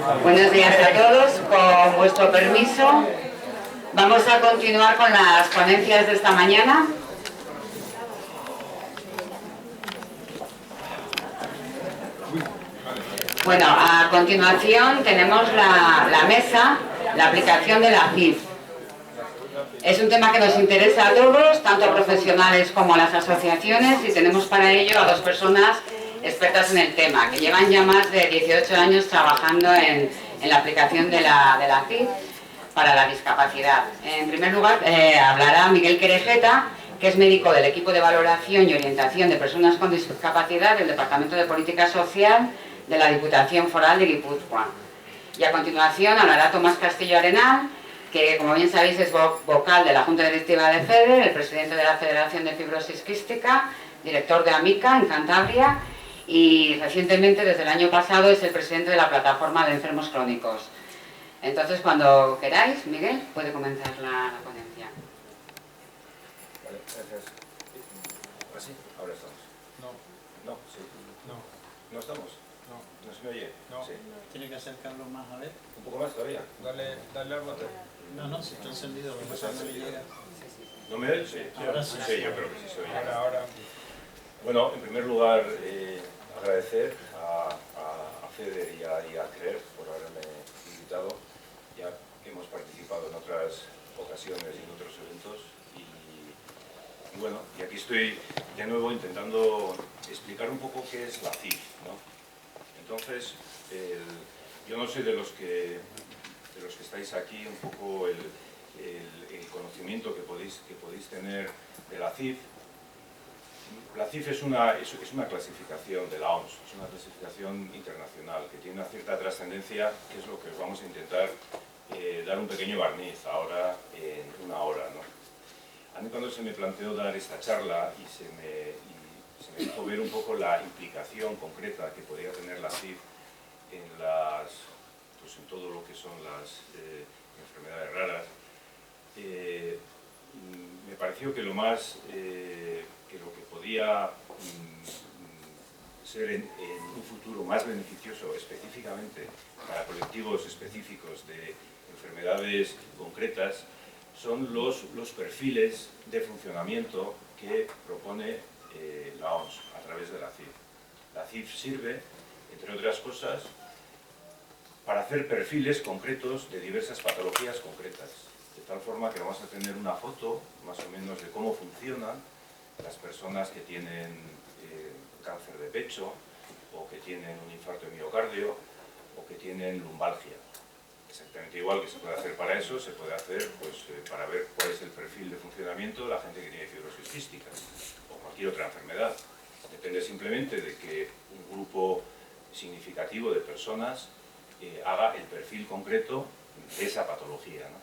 Buenos días a todos. Con vuestro permiso, vamos a continuar con las ponencias de esta mañana. Bueno, a continuación tenemos la mesa, la aplicación de la CIF. Es un tema que nos interesa a todos, tanto a profesionales como a las asociaciones, y tenemos para ello a dos personas expertas en el tema, que llevan ya más de 18 años trabajando en la aplicación de la CIF para la discapacidad. En primer lugar, hablará Miguel Querejeta, que es médico del equipo de valoración y orientación de personas con discapacidad del Departamento de Política Social de la Diputación Foral de Guipúzcoa. Y a continuación hablará Tomás Castillo Arenal, que como bien sabéis es vocal de la Junta Directiva de FEDER, el presidente de la Federación de Fibrosis Quística, director de AMICA en Cantabria, y recientemente, desde el año pasado, es el presidente de la Plataforma de Enfermos Crónicos. Entonces, cuando queráis, Miguel, puede comenzar la ponencia. Vale, gracias. ¿Ahora sí? Ahora estamos. No. ¿No? Sí. No. ¿No estamos? No. ¿No se me oye? No. Sí. Tiene que acercarlo más a ver. ¿Un poco más todavía? Dale al botón. No, si está encendido, lo que pasa es que no le llega. ¿No me oye? Sí. Ahora sí. Sí, yo creo que sí se oye. Ahora. Bueno, en primer lugar, agradecer a FEDER y a CREER por haberme invitado. Ya hemos participado en otras ocasiones y en otros eventos. Y bueno, y aquí estoy de nuevo intentando explicar un poco qué es la CIF, ¿no? Entonces, yo no sé de los que estáis aquí, un poco el conocimiento que podéis tener de la CIF. La CIF es una clasificación de la OMS, es una clasificación internacional que tiene una cierta trascendencia, que es lo que os vamos a intentar dar un pequeño barniz ahora en una hora, ¿no? A mí cuando se me planteó dar esta charla y se me hizo ver un poco la implicación concreta que podría tener la CIF en todo lo que son las enfermedades raras, me pareció que lo que podía ser en un futuro más beneficioso específicamente para colectivos específicos de enfermedades concretas son los perfiles de funcionamiento que propone la OMS a través de la CIF. La CIF sirve, entre otras cosas, para hacer perfiles concretos de diversas patologías concretas, de tal forma que vamos a tener una foto más o menos de cómo funcionan las personas que tienen cáncer de pecho, o que tienen un infarto de miocardio, o que tienen lumbalgia. Exactamente igual que se puede hacer para eso, se puede hacer para ver cuál es el perfil de funcionamiento de la gente que tiene fibrosis quística, o cualquier otra enfermedad. Depende simplemente de que un grupo significativo de personas haga el perfil concreto de esa patología, ¿no?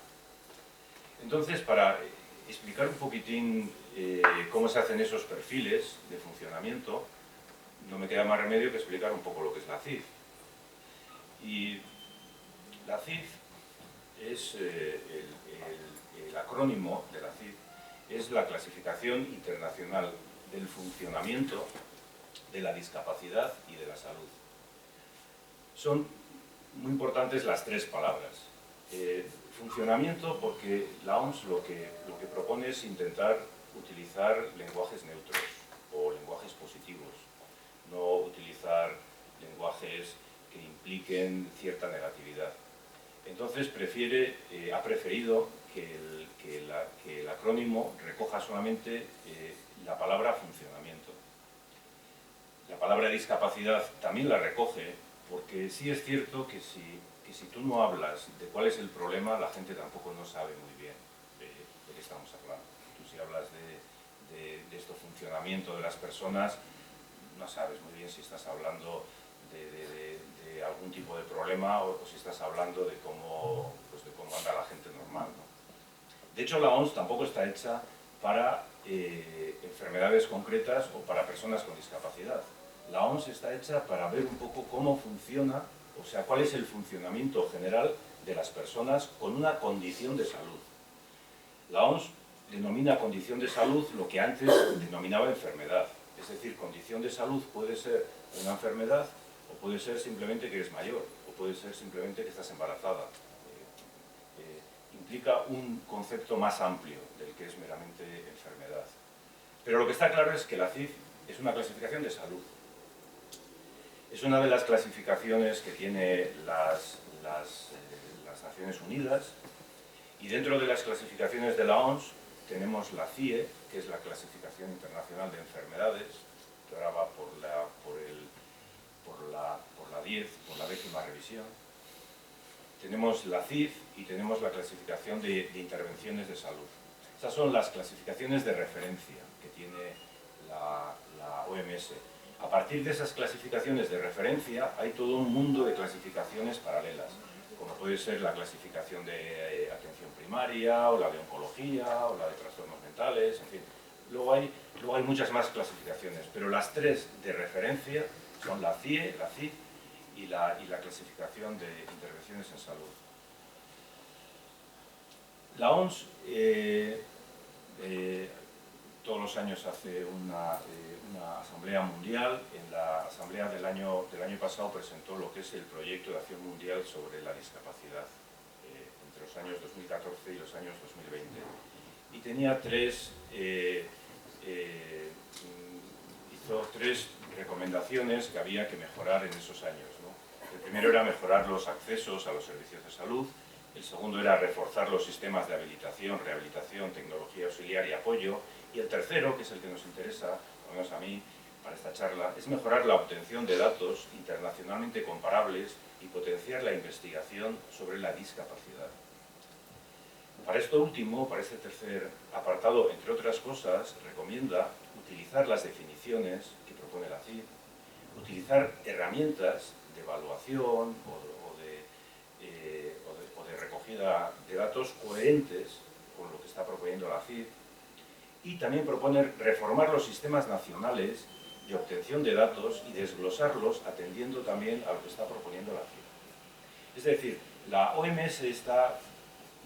Entonces, para explicar un poquitín cómo se hacen esos perfiles de funcionamiento, no me queda más remedio que explicar un poco lo que es la CIF. Y la CIF es el acrónimo de la CIF, es la clasificación internacional del funcionamiento, de la discapacidad y de la salud. Son muy importantes las tres palabras. Funcionamiento, porque la OMS lo que propone es intentar utilizar lenguajes neutros o lenguajes positivos, no utilizar lenguajes que impliquen cierta negatividad. Entonces ha preferido que el acrónimo recoja solamente la palabra funcionamiento. La palabra discapacidad también la recoge, porque sí es cierto que si tú no hablas de cuál es el problema, la gente tampoco no sabe muy bien de qué estamos hablando. Tú si hablas de este funcionamiento de las personas, no sabes muy bien si estás hablando de algún tipo de problema o si estás hablando de cómo anda la gente normal, ¿no? De hecho, la OMS tampoco está hecha para enfermedades concretas o para personas con discapacidad. La OMS está hecha para ver un poco cómo funciona, o sea, cuál es el funcionamiento general de las personas con una condición de salud. La OMS denomina condición de salud lo que antes denominaba enfermedad. Es decir, condición de salud puede ser una enfermedad o puede ser simplemente que eres mayor, o puede ser simplemente que estás embarazada. Implica un concepto más amplio del que es meramente enfermedad. Pero lo que está claro es que la CIF es una clasificación de salud. Es una de las clasificaciones que tiene las Naciones Unidas, y dentro de las clasificaciones de la OMS tenemos la CIE, que es la Clasificación Internacional de Enfermedades, que ahora va por la 10, por la 10ª revisión. Tenemos la CIF y tenemos la clasificación de intervenciones de salud. Esas son las clasificaciones de referencia que tiene la OMS. A partir de esas clasificaciones de referencia hay todo un mundo de clasificaciones paralelas, como puede ser la clasificación de atención primaria, o la de oncología, o la de trastornos mentales, en fin. Luego hay muchas más clasificaciones, pero las tres de referencia son la CIE, la CIF y la clasificación de intervenciones en salud. La OMS todos los años hace una asamblea mundial. En la asamblea del año pasado presentó lo que es el proyecto de acción mundial sobre la discapacidad entre los años 2014 y los años 2020. Y tenía hizo tres recomendaciones que había que mejorar en esos años, ¿no? El primero era mejorar los accesos a los servicios de salud. El segundo era reforzar los sistemas de habilitación, rehabilitación, tecnología auxiliar y apoyo. Y el tercero, que es el que nos interesa, por lo menos a mí, para esta charla, es mejorar la obtención de datos internacionalmente comparables y potenciar la investigación sobre la discapacidad. Para esto último, para este tercer apartado, entre otras cosas, recomienda utilizar las definiciones que propone la CIF, utilizar herramientas de evaluación o de recogida de datos coherentes con lo que está proponiendo la CIF, y también proponer reformar los sistemas nacionales de obtención de datos y desglosarlos atendiendo también a lo que está proponiendo la CIF. Es decir, la OMS está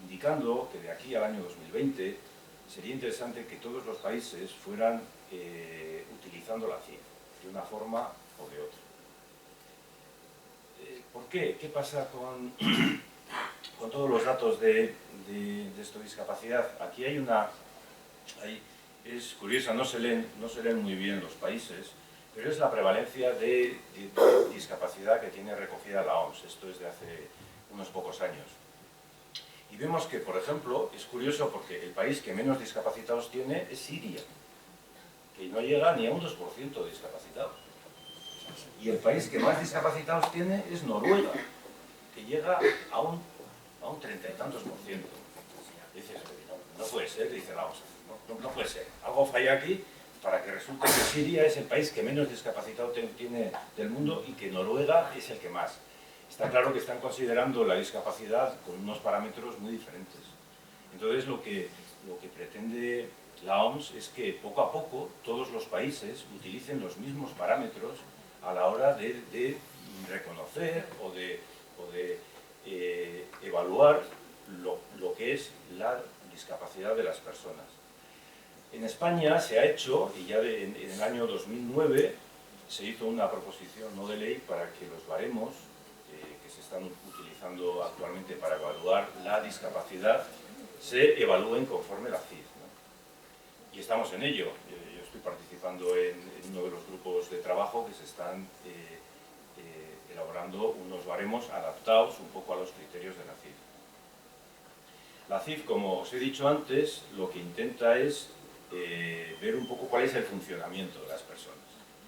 indicando que de aquí al año 2020 sería interesante que todos los países fueran utilizando la CIF de una forma o de otra. ¿Por qué? ¿Qué pasa con todos los datos de esta discapacidad? Aquí es curiosa, no se leen muy bien los países, pero es la prevalencia de discapacidad que tiene recogida la OMS. Esto es de hace unos pocos años. Y vemos que, por ejemplo, es curioso porque el país que menos discapacitados tiene es Siria, que no llega ni a un 2% de discapacitados. Y el país que más discapacitados tiene es Noruega, que llega a un 30 y tantos %. Dices, no puede ser, dice la OMS, no puede ser. Algo falla aquí para que resulte que Siria es el país que menos discapacitados tiene del mundo y que Noruega es el que más. Está claro que están considerando la discapacidad con unos parámetros muy diferentes. Entonces lo que pretende la OMS es que poco a poco todos los países utilicen los mismos parámetros a la hora de reconocer o de evaluar lo que es la discapacidad de las personas. En España se ha hecho, y ya en el año 2009 se hizo una proposición no de ley para que los baremos que se están utilizando actualmente para evaluar la discapacidad se evalúen conforme la CIF, ¿no? Y estamos en ello. Yo estoy participando en uno de los grupos de trabajo que se están elaborando unos baremos adaptados un poco a los criterios de la CIF. La CIF, como os he dicho antes, lo que intenta es ver un poco cuál es el funcionamiento de las personas.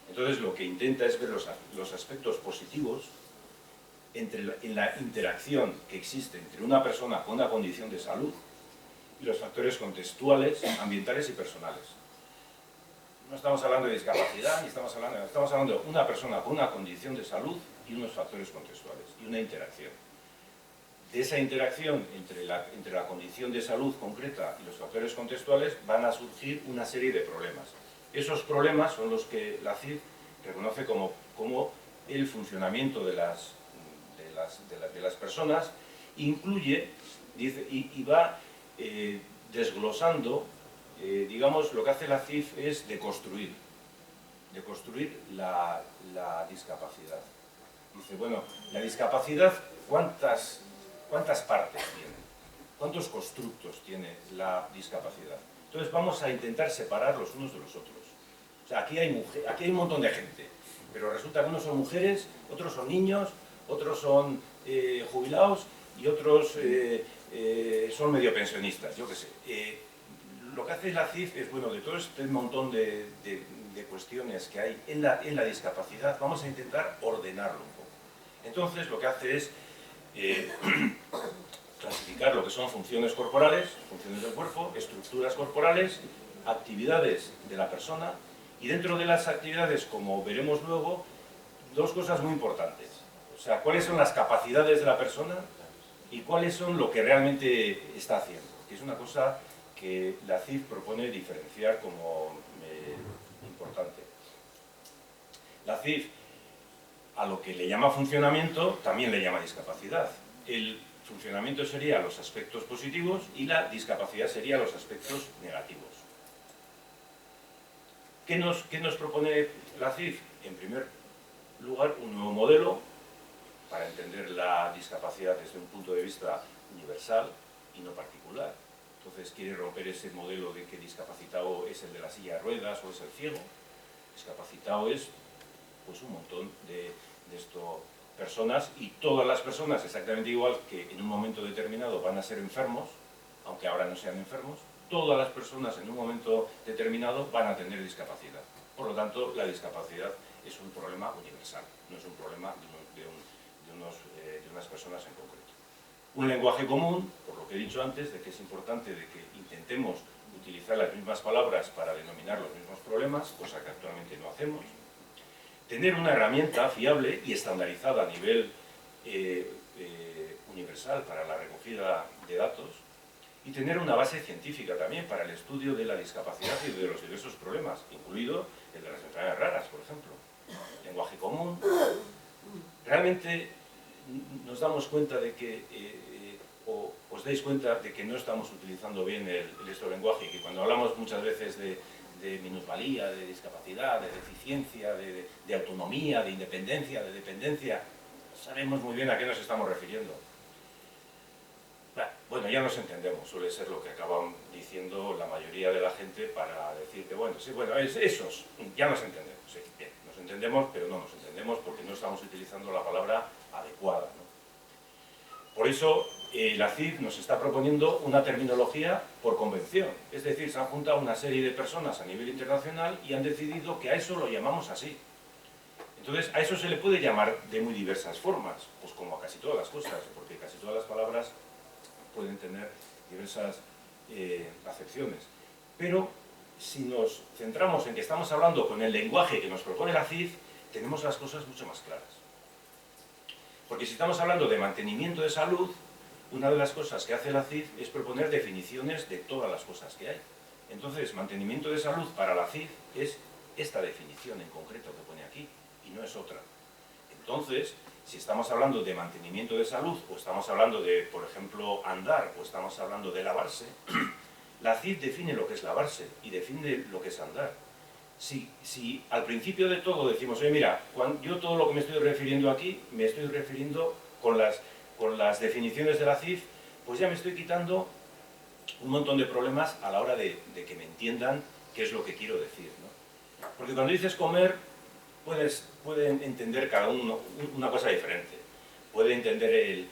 Entonces lo que intenta es ver los aspectos positivos en la interacción que existe entre una persona con una condición de salud y los factores contextuales, ambientales y personales. No estamos hablando de discapacidad, estamos hablando de una persona con una condición de salud y unos factores contextuales y una interacción. De esa interacción entre la condición de salud concreta y los factores contextuales van a surgir una serie de problemas. Esos problemas son los que la CIF reconoce como el funcionamiento de las personas, incluye, dice, y va desglosando, digamos, lo que hace la CIF es deconstruir la discapacidad. Dice, bueno, la discapacidad, ¿cuántas partes tiene? ¿Cuántos constructos tiene la discapacidad? Entonces vamos a intentar separar los unos de los otros. O sea, aquí hay un montón de gente, pero resulta que unos son mujeres, otros son niños, otros son jubilados y otros son medio pensionistas, yo qué sé. Lo que hace la CIF es, bueno, de todo este montón de cuestiones que hay en la discapacidad, vamos a intentar ordenarlo un poco. Entonces, lo que hace es clasificar lo que son funciones corporales, funciones del cuerpo, estructuras corporales, actividades de la persona, y dentro de las actividades, como veremos luego, dos cosas muy importantes. O sea, cuáles son las capacidades de la persona y cuáles son lo que realmente está haciendo, que es una cosa que la CIF propone diferenciar como importante. La CIF, a lo que le llama funcionamiento, también le llama discapacidad. El funcionamiento sería los aspectos positivos y la discapacidad sería los aspectos negativos. ¿Qué nos propone la CIF? En primer lugar, un nuevo modelo para entender la discapacidad desde un punto de vista universal y no particular. Entonces quiere romper ese modelo de que discapacitado es el de la silla de ruedas o es el ciego. Discapacitado es pues un montón de personas, y todas las personas exactamente igual que en un momento determinado van a ser enfermos, aunque ahora no sean enfermos, todas las personas en un momento determinado van a tener discapacidad. Por lo tanto, la discapacidad es un problema universal, no es un problema de unas personas en concreto. Un lenguaje común, por lo que he dicho antes, de que es importante de que intentemos utilizar las mismas palabras para denominar los mismos problemas, cosa que actualmente no hacemos. Tener una herramienta fiable y estandarizada a nivel universal para la recogida de datos, y tener una base científica también para el estudio de la discapacidad y de los diversos problemas, incluido el de las enfermedades raras, por ejemplo. Lenguaje común. Realmente nos damos cuenta de que, o os dais cuenta de que no estamos utilizando bien el lenguaje, y que cuando hablamos muchas veces de minusvalía, de discapacidad, de deficiencia, de autonomía, de independencia, de dependencia, sabemos muy bien a qué nos estamos refiriendo. Bueno, ya nos entendemos, suele ser lo que acaban diciendo la mayoría de la gente para decir que, bueno, sí, bueno, esos, ya nos entendemos, sí, bien, nos entendemos, pero no nos entendemos porque no estamos utilizando la palabra adecuada, ¿no? Por eso, la CIF nos está proponiendo una terminología por convención, es decir, se han juntado una serie de personas a nivel internacional y han decidido que a eso lo llamamos así. Entonces, a eso se le puede llamar de muy diversas formas, pues como a casi todas las cosas, porque casi todas las palabras pueden tener diversas acepciones. Pero si nos centramos en que estamos hablando con el lenguaje que nos propone la CIF, tenemos las cosas mucho más claras. Porque si estamos hablando de mantenimiento de salud, una de las cosas que hace la CIF es proponer definiciones de todas las cosas que hay. Entonces, mantenimiento de salud para la CIF es esta definición en concreto que pone aquí, y no es otra. Entonces, si estamos hablando de mantenimiento de salud, o estamos hablando de, por ejemplo, andar, o estamos hablando de lavarse, la CIF define lo que es lavarse y define lo que es andar. Si al principio de todo decimos, oye, mira, yo todo lo que me estoy refiriendo aquí, me estoy refiriendo con las definiciones de la CIF, pues ya me estoy quitando un montón de problemas a la hora de que me entiendan qué es lo que quiero decir, ¿no? Porque cuando dices comer, pueden entender cada uno una cosa diferente. Puede entender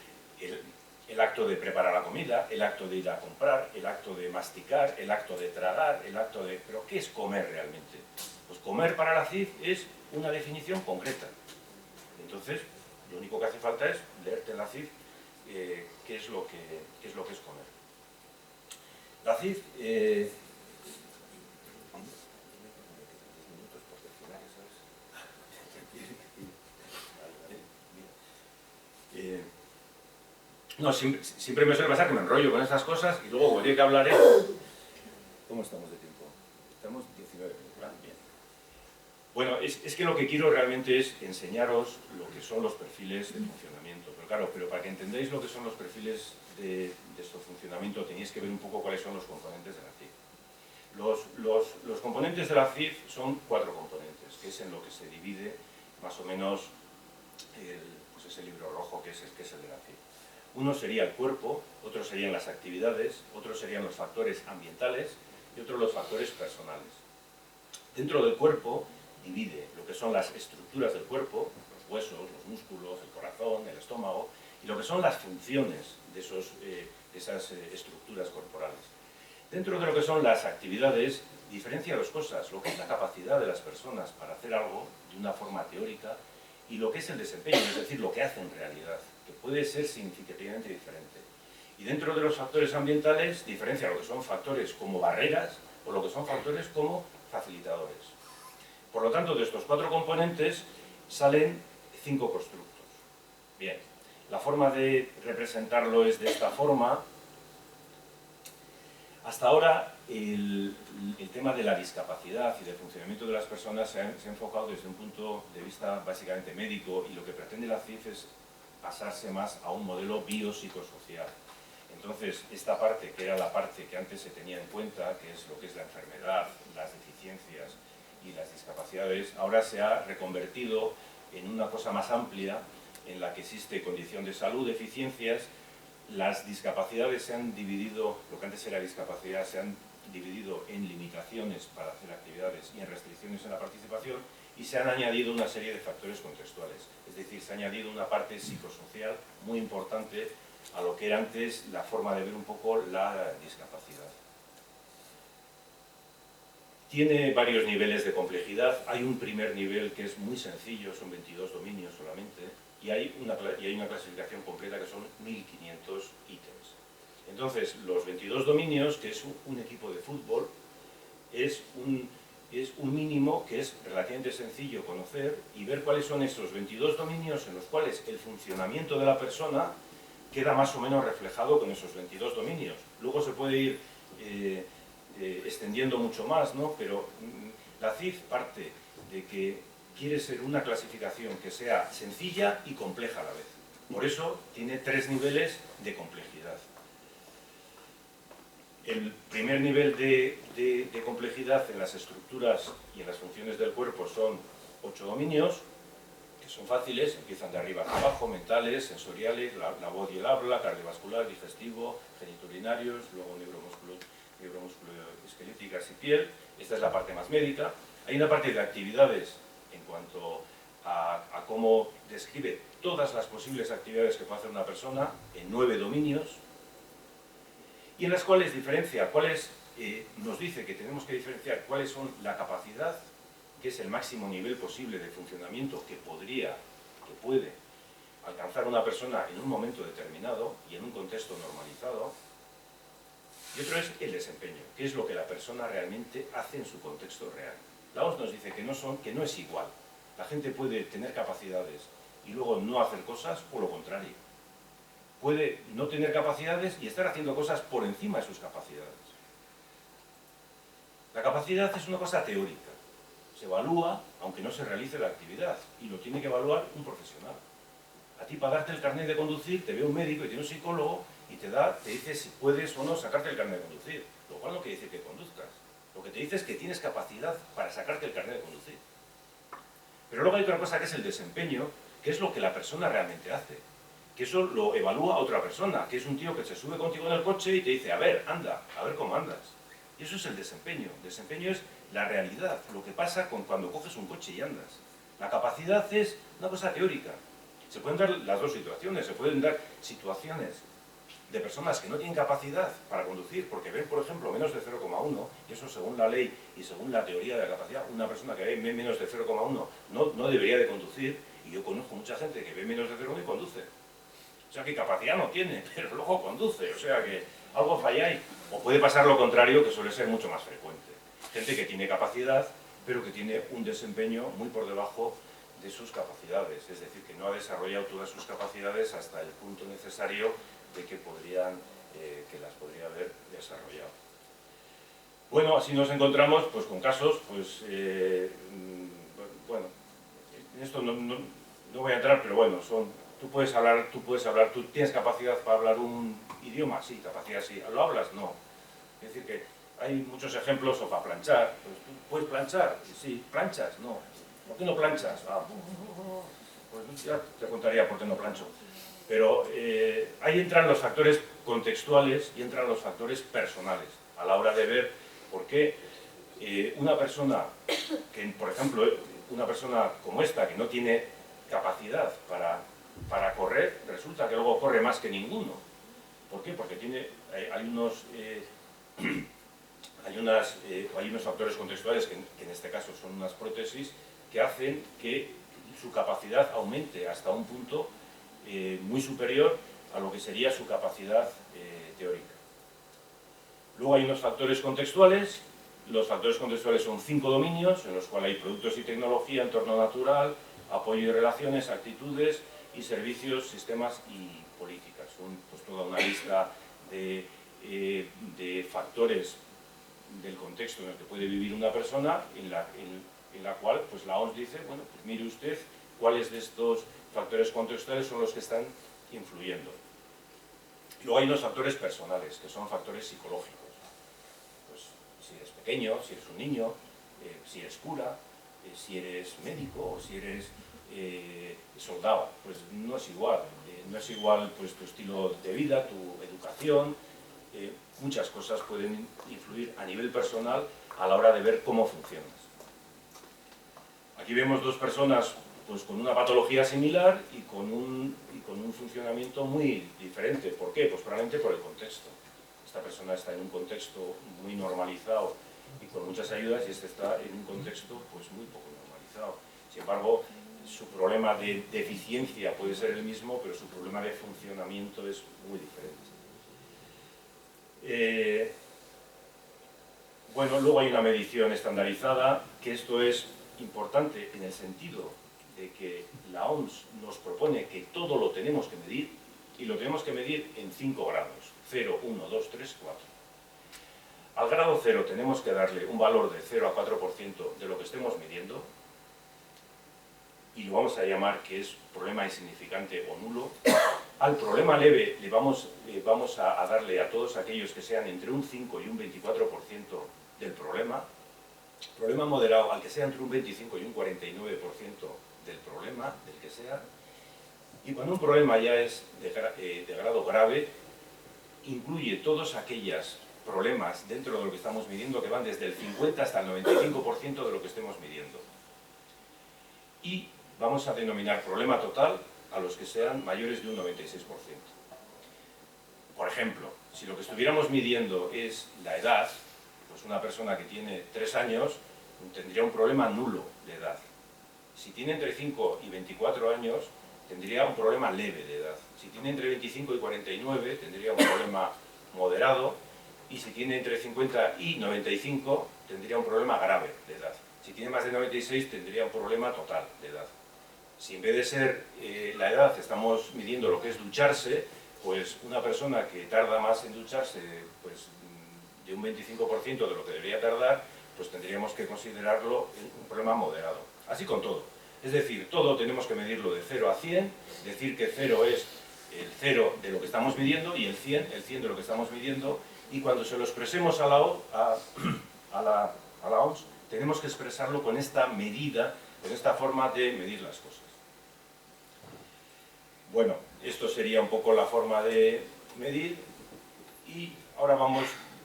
el acto de preparar la comida, el acto de ir a comprar, el acto de masticar, el acto de tragar, el acto de... ¿Pero qué es comer realmente? Pues comer para la CIF es una definición concreta. Entonces, lo único que hace falta es leerte en la CIF qué es lo que es comer. La CIF... no, siempre me suele pasar que me enrollo con estas cosas y luego cuando hay que hablar ¿Cómo estamos de tiempo? Estamos 19 minutos. Bien. Bueno, es que lo que quiero realmente es enseñaros lo que son los perfiles de funcionamiento. Pero claro, para que entendáis lo que son los perfiles de este funcionamiento tenéis que ver un poco cuáles son los componentes de la CIF. Los componentes de la CIF son 4 componentes, que es en lo que se divide más o menos pues ese libro rojo que es el de la CIF. Uno sería el cuerpo, otro serían las actividades, otros serían los factores ambientales y otros los factores personales. Dentro del cuerpo divide lo que son las estructuras del cuerpo, los huesos, los músculos, el corazón, el estómago, y lo que son las funciones de esas estructuras corporales. Dentro de lo que son las actividades, diferencia dos cosas, lo que es la capacidad de las personas para hacer algo de una forma teórica y lo que es el desempeño, es decir, lo que hacen en realidad, que puede ser significativamente diferente. Y dentro de los factores ambientales, diferencia lo que son factores como barreras o lo que son factores como facilitadores. Por lo tanto, de estos 4 componentes salen 5 constructos. Bien, la forma de representarlo es de esta forma. Hasta ahora, el tema de la discapacidad y del funcionamiento de las personas se ha enfocado desde un punto de vista básicamente médico, y lo que pretende la CIF es pasarse más a un modelo biopsicosocial. Entonces, esta parte, que era la parte que antes se tenía en cuenta, que es lo que es la enfermedad, las deficiencias y las discapacidades, ahora se ha reconvertido en una cosa más amplia, en la que existe condición de salud, deficiencias. Las discapacidades se han dividido, lo que antes era discapacidad, se han dividido en limitaciones para hacer actividades y en restricciones en la participación, y se han añadido una serie de factores contextuales. Es decir, se ha añadido una parte psicosocial muy importante a lo que era antes la forma de ver un poco la discapacidad. Tiene varios niveles de complejidad. Hay un primer nivel que es muy sencillo, son 22 dominios solamente, y hay una clasificación completa que son 1500 ítems. Entonces, los 22 dominios, que es un equipo de fútbol, es un mínimo que es relativamente sencillo conocer y ver cuáles son esos 22 dominios en los cuales el funcionamiento de la persona queda más o menos reflejado con esos 22 dominios. Luego se puede ir extendiendo mucho más, ¿no? Pero la CIF parte de que quiere ser una clasificación que sea sencilla y compleja a la vez. Por eso tiene 3 niveles de complejidad. El primer nivel de complejidad en las estructuras y en las funciones del cuerpo son 8 dominios, que son fáciles, empiezan de arriba hacia abajo: mentales, sensoriales, la voz y el habla, cardiovascular, digestivo, genitourinarios, luego neuromusculoesqueléticas y piel. Esta es la parte más médica. Hay una parte de actividades en cuanto a cómo describe todas las posibles actividades que puede hacer una persona en 9 dominios, y en las cuales diferencia nos dice que tenemos que diferenciar cuáles son la capacidad, que es el máximo nivel posible de funcionamiento que puede alcanzar una persona en un momento determinado y en un contexto normalizado, y otro es el desempeño, que es lo que la persona realmente hace en su contexto real. La OMS nos dice que no es igual. La gente puede tener capacidades y luego no hacer cosas, o lo contrario. Puede no tener capacidades y estar haciendo cosas por encima de sus capacidades. La capacidad es una cosa teórica. Se evalúa aunque no se realice la actividad, y lo tiene que evaluar un profesional. A ti, para darte el carnet de conducir, te ve un médico y tiene un psicólogo y te dice si puedes o no sacarte el carnet de conducir, lo cual no quiere decir que conduzcas. Lo que te dice es que tienes capacidad para sacarte el carnet de conducir. Pero luego hay otra cosa, que es el desempeño, que es lo que la persona realmente hace. Que eso lo evalúa otra persona, que es un tío que se sube contigo en el coche y te dice: a ver, anda, a ver cómo andas. Y eso es el desempeño. El desempeño es la realidad, lo que pasa cuando coges un coche y andas. La capacidad es una cosa teórica. Se pueden dar las dos situaciones. Se pueden dar situaciones de personas que no tienen capacidad para conducir porque ven, por ejemplo, menos de 0,1, y eso según la ley y según la teoría de la capacidad, una persona que ve menos de 0,1 no debería de conducir, y yo conozco mucha gente que ve menos de 0,1 y conduce. O sea que capacidad no tiene, pero luego conduce, o sea que algo falla ahí. O puede pasar lo contrario, que suele ser mucho más frecuente. Gente que tiene capacidad, pero que tiene un desempeño muy por debajo de sus capacidades, es decir, que no ha desarrollado todas sus capacidades hasta el punto necesario de que las podría haber desarrollado. Bueno, así nos encontramos pues con casos, bueno, en esto no voy a entrar, pero bueno, tú tienes capacidad para hablar un idioma, sí, capacidad sí, ¿lo hablas? No. Es decir que hay muchos ejemplos, o para planchar, pues, ¿tú puedes planchar? Sí, ¿planchas? No. ¿Por qué no planchas? Pues ya te contaría por qué no plancho. Pero ahí entran los factores contextuales y entran los factores personales a la hora de ver por qué una persona que, por ejemplo, una persona como esta que no tiene capacidad para correr, resulta que luego corre más que ninguno. ¿Por qué? Porque hay unos factores contextuales que en este caso son unas prótesis que hacen que su capacidad aumente hasta un punto muy superior a lo que sería su capacidad teórica. Luego hay unos factores contextuales. Los factores contextuales son 5 dominios, en los cuales hay productos y tecnología, entorno natural, apoyo y relaciones, actitudes y servicios, sistemas y políticas. Son pues toda una lista de factores del contexto en el que puede vivir una persona, en la cual pues la OMS dice, bueno, pues mire usted cuáles de estos factores contextuales son los que están influyendo. Luego hay unos factores personales, que son factores psicológicos. Pues si eres pequeño, si eres un niño, si eres cura, si eres médico o si eres soldado, pues no es igual. No es igual pues, tu estilo de vida, tu educación, muchas cosas pueden influir a nivel personal a la hora de ver cómo funcionas. Aquí vemos dos personas pues, con una patología similar y con un funcionamiento muy diferente. ¿Por qué? Pues probablemente por el contexto. Esta persona está en un contexto muy normalizado y con muchas ayudas, y este está en un contexto pues, muy poco normalizado. Sin embargo, su problema de deficiencia puede ser el mismo, pero su problema de funcionamiento es muy diferente. Bueno, luego hay una medición estandarizada, que esto es importante en el sentido de que la OMS nos propone que todo lo tenemos que medir, y lo tenemos que medir en 5 grados, 0, 1, 2, 3, 4. Al grado 0 tenemos que darle un valor de 0 a 4% de lo que estemos midiendo, y lo vamos a llamar que es problema insignificante o nulo. Al problema leve le vamos a darle a todos aquellos que sean entre un 5 y un 24% del problema. Problema moderado al que sea entre un 25 y un 49% del problema, del que sea. Y cuando un problema ya es de grado grave, incluye todos aquellos problemas dentro de lo que estamos midiendo que van desde el 50 hasta el 95% de lo que estemos midiendo. Y vamos a denominar problema total a los que sean mayores de un 96%. Por ejemplo, si lo que estuviéramos midiendo es la edad, pues una persona que tiene 3 años tendría un problema nulo de edad. Si tiene entre 5 y 24 años, tendría un problema leve de edad. Si tiene entre 25 y 49, tendría un problema moderado. Y si tiene entre 50 y 95, tendría un problema grave de edad. Si tiene más de 96, tendría un problema total de edad. Si en vez de ser la edad estamos midiendo lo que es ducharse, pues una persona que tarda más en ducharse pues, de un 25% de lo que debería tardar, pues tendríamos que considerarlo un problema moderado. Así con todo. Es decir, todo tenemos que medirlo de 0 a 100, decir que 0 es el 0 de lo que estamos midiendo y el 100 de lo que estamos midiendo, y cuando se lo expresemos a la OMS, tenemos que expresarlo con esta medida, con esta forma de medir las cosas. Bueno, esto sería un poco la forma de medir, y ahora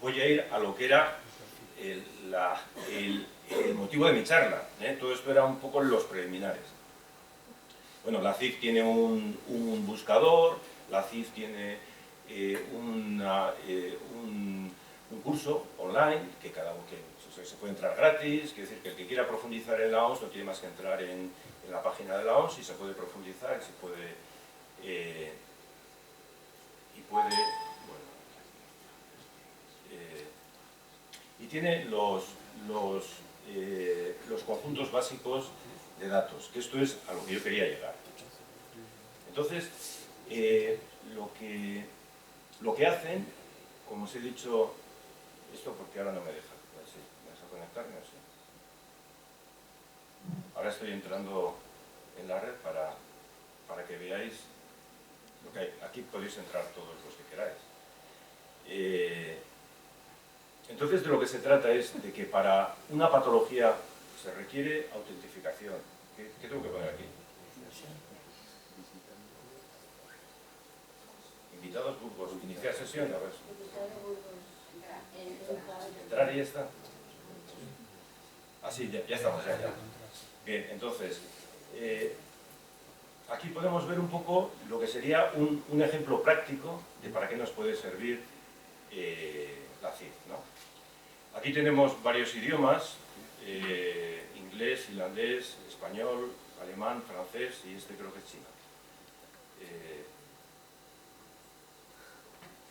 voy a ir a lo que era el motivo de mi charla. Todo esto era un poco los preliminares. Bueno, la CIF tiene un buscador, la CIF tiene un curso online que se puede entrar gratis, quiere decir que el que quiera profundizar en la OMS no tiene más que entrar en la página de la OMS y se puede profundizar, y tiene los conjuntos básicos de datos, que esto es a lo que yo quería llegar. Entonces, lo que hacen, como os he dicho, esto porque ahora no me deja, a ver si me vas a conectarme o sí. Ahora estoy entrando en la red para que veáis lo que hay. Aquí podéis entrar todos los que queráis. Entonces de lo que se trata es de que para una patología se requiere autentificación. ¿Qué tengo que poner aquí? Invitados Burgos, iniciar sesión, a ver. Entrar y ya está. Ah, sí, ya estamos, ya. Bien, entonces, aquí podemos ver un poco lo que sería un ejemplo práctico de para qué nos puede servir la CIF, ¿no? Aquí tenemos varios idiomas, inglés, irlandés, español, alemán, francés y este creo que es chino.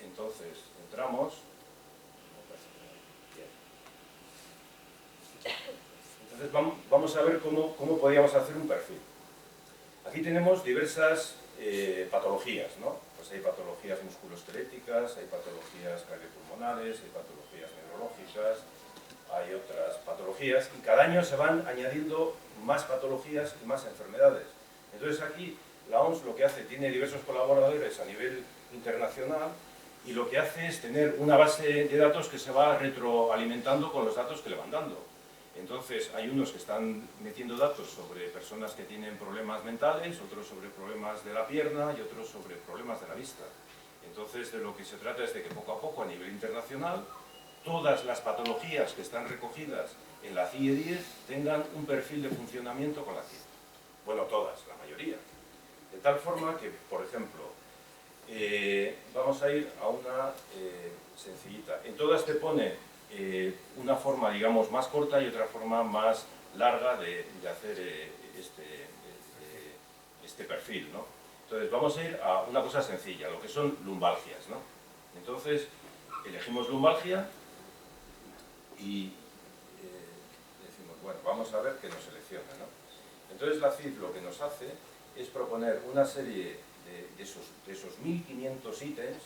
Entonces, entramos. Entonces vamos a ver cómo podríamos hacer un perfil. Aquí tenemos diversas patologías, ¿no? Pues hay patologías musculoesqueléticas, hay patologías cardiopulmonares, hay patologías neurológicas, hay otras patologías y cada año se van añadiendo más patologías y más enfermedades. Entonces aquí la OMS lo que hace, tiene diversos colaboradores a nivel internacional y lo que hace es tener una base de datos que se va retroalimentando con los datos que le van dando. Entonces hay unos que están metiendo datos sobre personas que tienen problemas mentales, otros sobre problemas de la pierna y otros sobre problemas de la vista. Entonces de lo que se trata es de que poco a poco a nivel internacional todas las patologías que están recogidas en la CIE 10 tengan un perfil de funcionamiento con la CIE. Bueno, todas, la mayoría. De tal forma que, por ejemplo, vamos a ir a una sencillita. En todas te pone una forma, digamos, más corta y otra forma más larga de hacer este perfil, ¿no? Entonces vamos a ir a una cosa sencilla, lo que son lumbalgias, ¿no? Entonces elegimos lumbalgia y decimos, bueno, vamos a ver qué nos selecciona, ¿no? Entonces la CIF lo que nos hace es proponer una serie de esos 1500 ítems,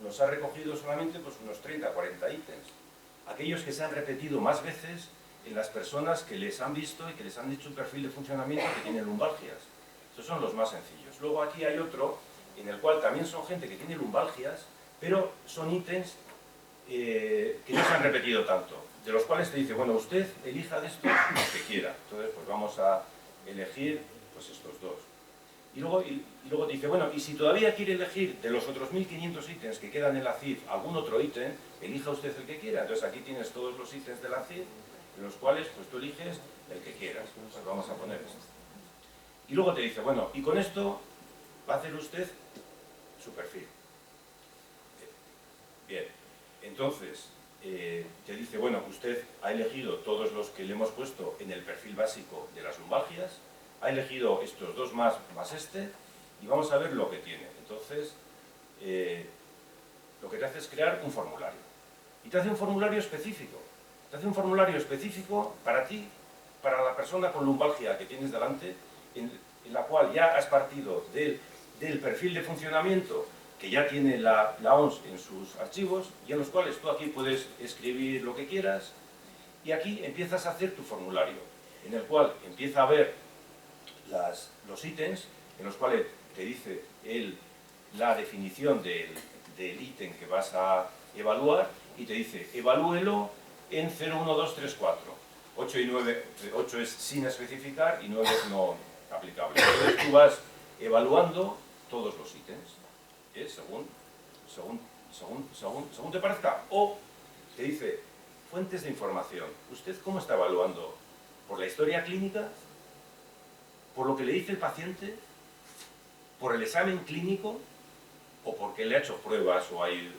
nos ha recogido solamente pues, unos 30-40 ítems. Aquellos que se han repetido más veces en las personas que les han visto y que les han dicho un perfil de funcionamiento que tiene lumbalgias. Estos son los más sencillos. Luego aquí hay otro en el cual también son gente que tiene lumbalgias, pero son ítems que no se han repetido tanto, de los cuales te dice, bueno, usted elija de estos los que quiera. Entonces, pues vamos a elegir pues, estos dos. Y luego te dice, bueno, y si todavía quiere elegir de los otros 1500 ítems que quedan en la CIF algún otro ítem, elija usted el que quiera. Entonces aquí tienes todos los ítems de la CIF, en los cuales pues tú eliges el que quieras. Pues vamos a poner esto. Y luego te dice, bueno, y con esto va a hacer usted su perfil. Bien, entonces te dice, bueno, usted ha elegido todos los que le hemos puesto en el perfil básico de las lumbalgias, ha elegido estos dos más este, y vamos a ver lo que tiene. Entonces, lo que te hace es crear un formulario. Y te hace un formulario específico. Te hace un formulario específico para ti, para la persona con lumbalgia que tienes delante, en la cual ya has partido del perfil de funcionamiento que ya tiene la OMS en sus archivos, y en los cuales tú aquí puedes escribir lo que quieras, y aquí empiezas a hacer tu formulario, en el cual empieza a ver los ítems, en los cuales te dice la definición del ítem que vas a evaluar, y te dice, evalúelo en 0, 1, 2, 3, 4. 8 y 9, 8 es sin especificar y 9 es no aplicable. Entonces tú vas evaluando todos los ítems, según te parezca. O te dice, fuentes de información. ¿Usted cómo está evaluando? ¿Por la historia clínica? ¿Por lo que le dice el paciente? ¿Por el examen clínico? ¿O porque le ha hecho pruebas o hay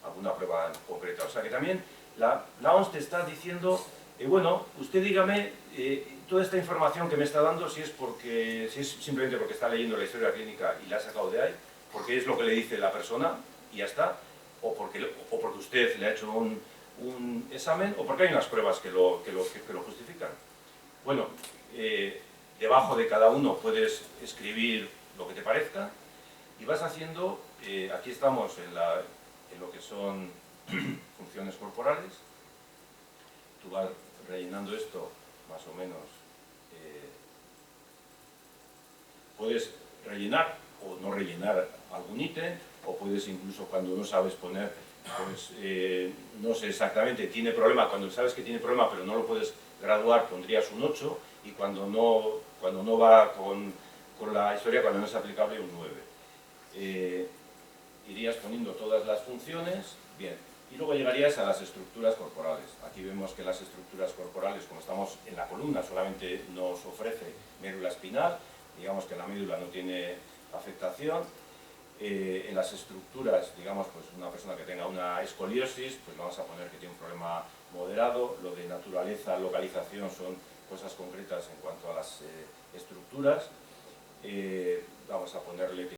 alguna prueba concreta? O sea que también la OMS te está diciendo, bueno, usted dígame toda esta información que me está dando, si es simplemente porque está leyendo la historia clínica y la ha sacado de ahí, porque es lo que le dice la persona y ya está, o porque usted le ha hecho un examen, o porque hay unas pruebas que lo justifican. Bueno, debajo de cada uno puedes escribir lo que te parezca y vas haciendo, aquí estamos en lo que son funciones corporales. Tú vas rellenando esto más o menos, puedes rellenar o no rellenar algún ítem, o puedes incluso cuando no sabes poner, pues no sé exactamente, tiene problema, cuando sabes que tiene problema pero no lo puedes graduar pondrías un 8, y cuando no va con la historia, cuando no es aplicable, un 9. irías poniendo todas las funciones, bien, y luego llegarías a las estructuras corporales. Aquí vemos que las estructuras corporales, como estamos en la columna, solamente nos ofrece médula espinal, digamos que la médula no tiene afectación. En las estructuras, digamos, pues una persona que tenga una escoliosis, pues vamos a poner que tiene un problema moderado. Lo de naturaleza, localización, son cosas concretas en cuanto a las estructuras. Vamos a ponerle que